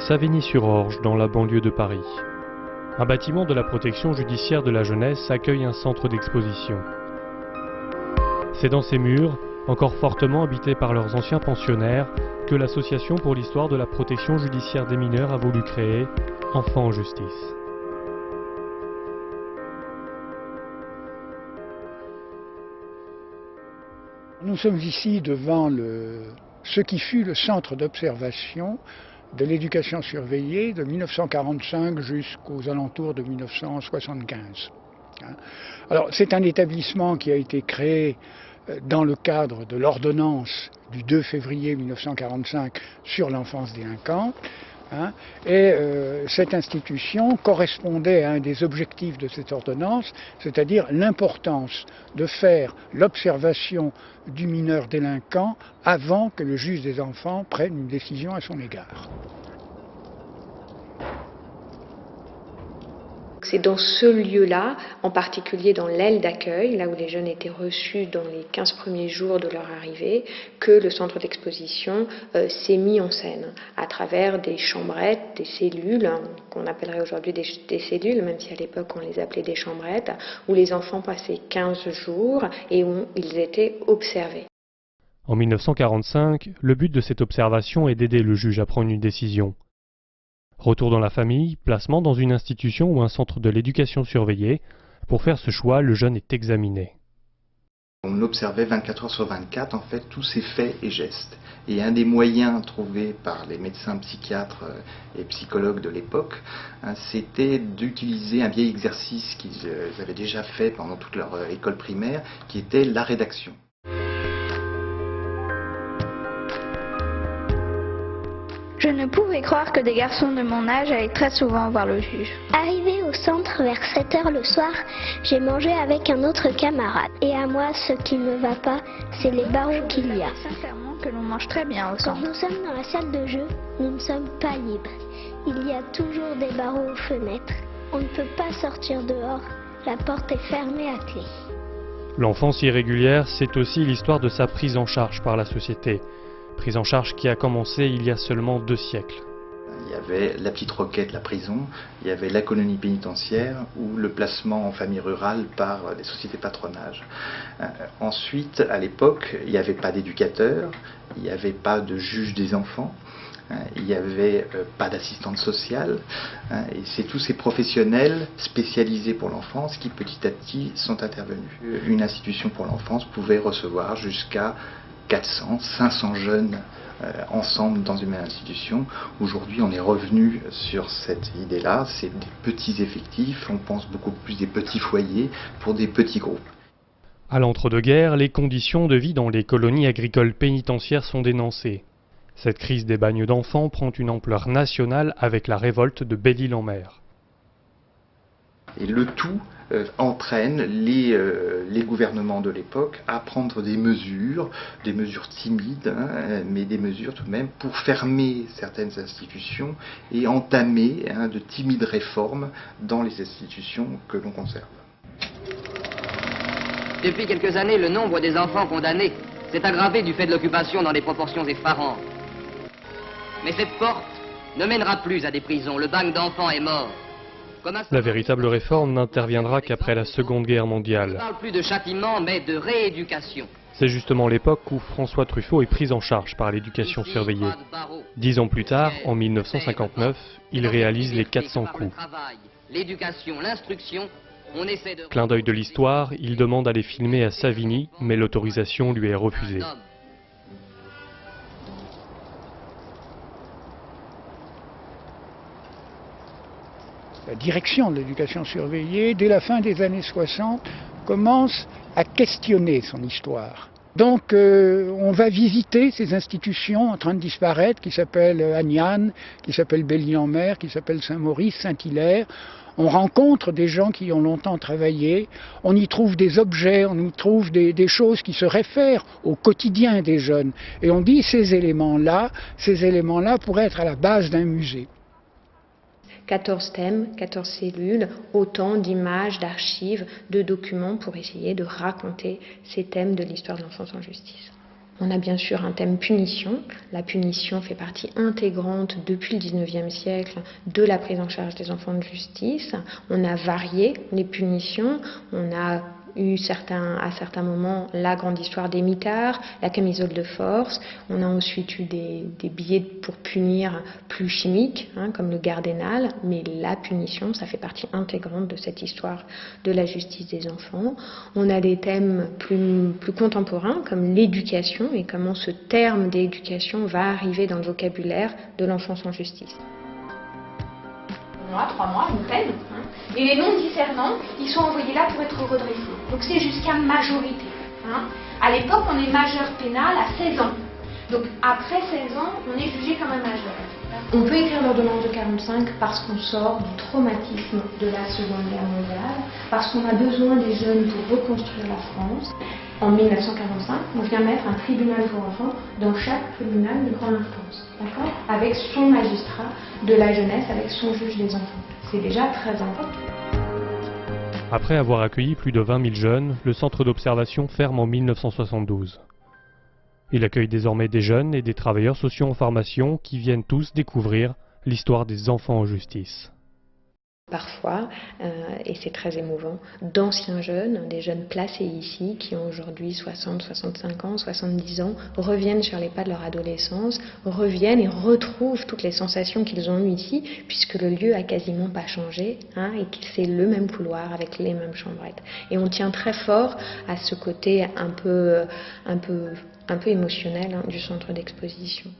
Savigny-sur-Orge, dans la banlieue de Paris. Un bâtiment de la protection judiciaire de la jeunesse accueille un centre d'exposition. C'est dans ces murs, encore fortement habités par leurs anciens pensionnaires, que l'Association pour l'histoire de la protection judiciaire des mineurs a voulu créer Enfants en justice. Nous sommes ici devant ce qui fut le centre d'observation de l'éducation surveillée de 1945 jusqu'aux alentours de 1975. Alors, c'est un établissement qui a été créé dans le cadre de l'ordonnance du 2 février 1945 sur l'enfance délinquante. Et cette institution correspondait à un des objectifs de cette ordonnance, c'est-à-dire l'importance de faire l'observation du mineur délinquant avant que le juge des enfants prenne une décision à son égard. C'est dans ce lieu-là, en particulier dans l'aile d'accueil, là où les jeunes étaient reçus dans les 15 premiers jours de leur arrivée, que le centre d'exposition s'est mis en scène à travers des chambrettes, des cellules, qu'on appellerait aujourd'hui des cellules, même si à l'époque on les appelait des chambrettes, où les enfants passaient 15 jours et où ils étaient observés. En 1945, le but de cette observation est d'aider le juge à prendre une décision. Retour dans la famille, placement dans une institution ou un centre de l'éducation surveillée. Pour faire ce choix, le jeune est examiné. On observait 24 heures sur 24 en fait tous ces faits et gestes. Et un des moyens trouvés par les médecins psychiatres et psychologues de l'époque, c'était d'utiliser un vieil exercice qu'ils avaient déjà fait pendant toute leur école primaire, qui était la rédaction. Je ne pouvais croire que des garçons de mon âge allaient très souvent voir le juge. Arrivé au centre vers 7 h le soir, j'ai mangé avec un autre camarade. Et à moi, ce qui ne va pas, c'est les barreaux qu'il y a. Sincèrement que l'on mange très bien au centre. Quand nous sommes dans la salle de jeu, nous ne sommes pas libres. Il y a toujours des barreaux aux fenêtres. On ne peut pas sortir dehors. La porte est fermée à clé. L'enfance irrégulière, c'est aussi l'histoire de sa prise en charge par la société. Prise en charge qui a commencé il y a seulement 2 siècles. Il y avait la petite Roquette, la prison, il y avait la colonie pénitentiaire ou le placement en famille rurale par les sociétés patronage. Ensuite, à l'époque, il n'y avait pas d'éducateur, il n'y avait pas de juge des enfants, il n'y avait pas d'assistante sociale, et c'est tous ces professionnels spécialisés pour l'enfance qui petit à petit sont intervenus. Une institution pour l'enfance pouvait recevoir jusqu'à 400, 500 jeunes ensemble dans une même institution. Aujourd'hui, on est revenu sur cette idée-là. C'est des petits effectifs, on pense beaucoup plus des petits foyers pour des petits groupes. À l'entre-deux-guerres, les conditions de vie dans les colonies agricoles pénitentiaires sont dénoncées. Cette crise des bagnes d'enfants prend une ampleur nationale avec la révolte de Belle-Île-en-Mer. Et le tout entraîne les gouvernements de l'époque à prendre des mesures timides, mais des mesures tout de même pour fermer certaines institutions et entamer de timides réformes dans les institutions que l'on conserve. Depuis quelques années, le nombre des enfants condamnés s'est aggravé du fait de l'occupation dans des proportions effarantes. Mais cette porte ne mènera plus à des prisons. Le bagne d'enfants est mort. La véritable réforme n'interviendra qu'après la Seconde Guerre mondiale. On ne parle plus de châtiment, mais de rééducation. C'est justement l'époque où François Truffaut est pris en charge par l'éducation surveillée. 10 ans plus tard, en 1959, il réalise les 400 coups. L'éducation, l'instruction, on essaie de... Clin d'œil de l'histoire, il demande à les filmer à Savigny, mais l'autorisation lui est refusée. La direction de l'éducation surveillée, dès la fin des années 60, commence à questionner son histoire. Donc on va visiter ces institutions en train de disparaître, qui s'appellent Agnan, qui s'appellent Belle-Île-en-Mer, qui s'appellent Saint-Maurice, Saint-Hilaire. On rencontre des gens qui y ont longtemps travaillé, on y trouve des objets, on y trouve des choses qui se réfèrent au quotidien des jeunes. Et on dit ces éléments-là pourraient être à la base d'un musée. 14 thèmes, 14 cellules, autant d'images, d'archives, de documents pour essayer de raconter ces thèmes de l'histoire de l'enfance en justice. On a bien sûr un thème punition. La punition fait partie intégrante depuis le 19e siècle de la prise en charge des enfants de justice. On a varié les punitions. On a eu à certains moments la grande histoire des mitards, la camisole de force. On a ensuite eu des billets pour punir plus chimiques, comme le gardénal, mais la punition, ça fait partie intégrante de cette histoire de la justice des enfants. On a des thèmes plus contemporains, comme l'éducation, et comment ce terme d'éducation va arriver dans le vocabulaire de l'enfance en justice. 3 mois, une peine. Et les non-discernants, ils sont envoyés là pour être redressés. Donc c'est jusqu'à majorité. À l'époque, on est majeur pénal à 16 ans. Donc après 16 ans, on est jugé comme un majeur. On peut écrire l'ordonnance de 45 parce qu'on sort du traumatisme de la Seconde Guerre mondiale, parce qu'on a besoin des jeunes pour reconstruire la France. En 1945, on vient mettre un tribunal pour enfants dans chaque tribunal de grande instance, d'accord ? Avec son magistrat de la jeunesse, avec son juge des enfants. C'est déjà très important. Après avoir accueilli plus de 20 000 jeunes, le centre d'observation ferme en 1972. Il accueille désormais des jeunes et des travailleurs sociaux en formation qui viennent tous découvrir l'histoire des enfants en justice. Parfois, et c'est très émouvant, d'anciens jeunes, des jeunes placés ici, qui ont aujourd'hui 60, 65 ans, 70 ans, reviennent sur les pas de leur adolescence, reviennent et retrouvent toutes les sensations qu'ils ont eues ici, puisque le lieu a quasiment pas changé, et que c'est le même couloir avec les mêmes chambrettes. Et on tient très fort à ce côté un peu émotionnel du centre d'exposition.